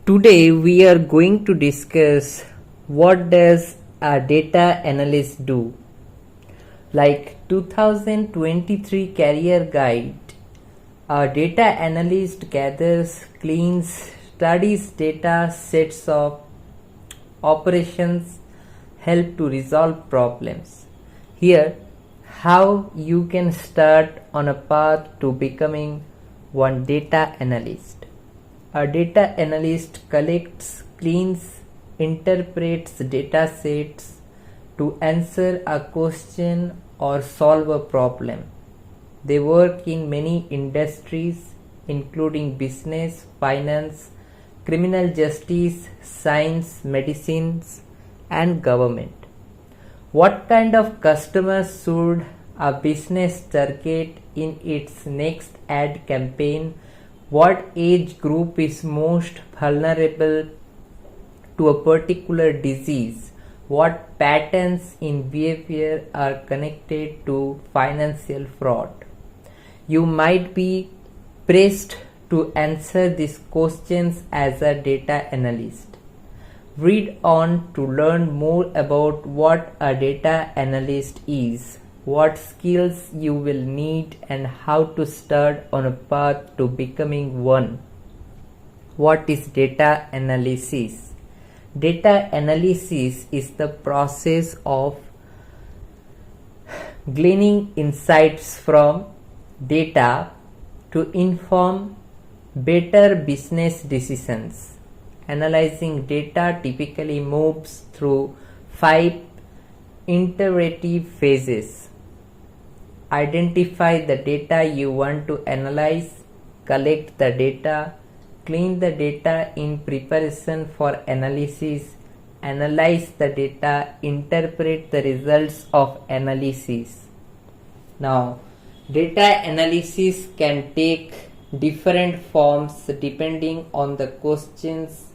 Today we are going to discuss what does a data analyst do. Like 2023 career guide, a data analyst gathers, cleans, studies data sets of operations, help to resolve problems. Here, how you can start on a path to becoming one data analyst. A data analyst collects, cleans, interprets data sets to answer a question or solve a problem. They work in many industries including business, finance, criminal justice, science, medicines, and government. What kind of customers should a business target in its next ad campaign? What age group is most vulnerable to a particular disease? What patterns in behavior are connected to financial fraud? You might be pressed to answer these questions as a data analyst. Read on to learn more about what a data analyst is, what skills you will need, and how to start on a path to becoming one. What is data analysis? Data analysis is the process of gleaning insights from data to inform better business decisions. Analyzing data typically moves through 5 iterative phases. Identify the data you want to analyze, collect the data, clean the data in preparation for analysis, analyze the data, interpret the results of analysis. Now, data analysis can take different forms depending on the questions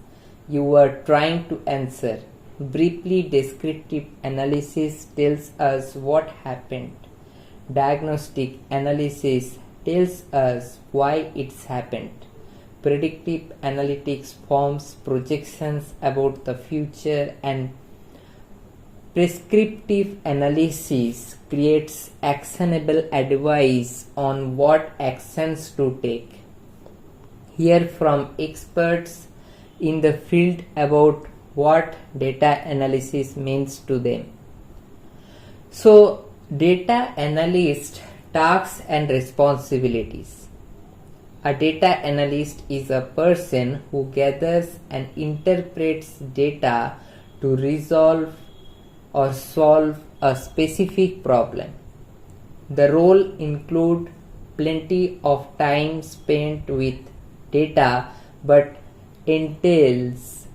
you are trying to answer. Briefly, descriptive analysis tells us what happened. Diagnostic analysis tells us why it's happened. Predictive analytics forms projections about the future, and prescriptive analysis creates actionable advice on what actions to take. Hear from experts in the field about what data analysis means to them. So, data analyst tasks and responsibilities. A data analyst is a person who gathers and interprets data to resolve or solve a specific problem. The role includes plenty of time spent with data but entails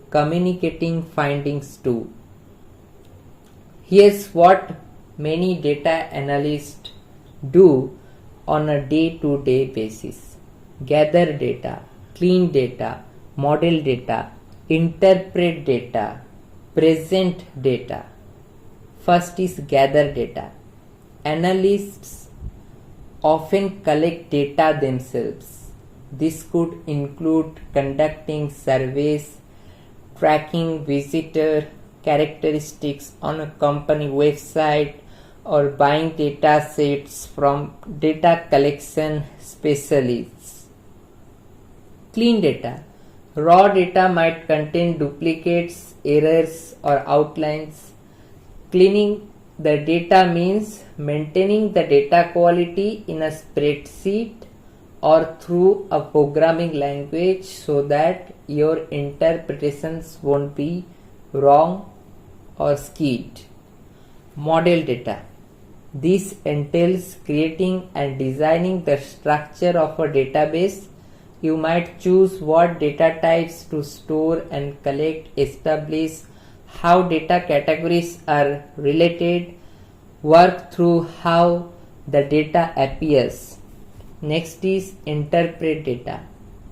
communicating findings too. Here's what many data analysts do on a day-to-day basis. Gather data, clean data, model data, interpret data, present data. First is gather data. Analysts often collect data themselves. This could include conducting surveys, tracking visitor characteristics on a company website, or buying data sets from data collection specialists. Clean data. Raw data might contain duplicates, errors, or outlines. Cleaning the data means maintaining the data quality in a spreadsheet or through a programming language so that your interpretations won't be wrong or skewed. Model data. This entails creating and designing the structure of a database. You might choose what data types to store and collect, establish how data categories are related, work through how the data appears. Next is interpret data.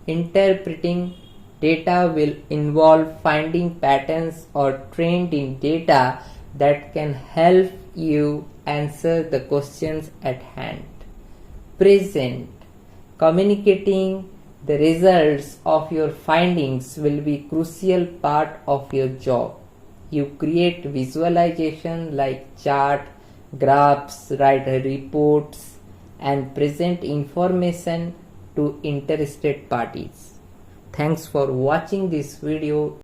Interpreting data will involve finding patterns or trends in data that can help you answer the questions at hand. Present. Communicating The results of your findings will be crucial part of your job. You create visualization like chart, graphs, write reports, and present information to interested parties. Thanks for watching this video.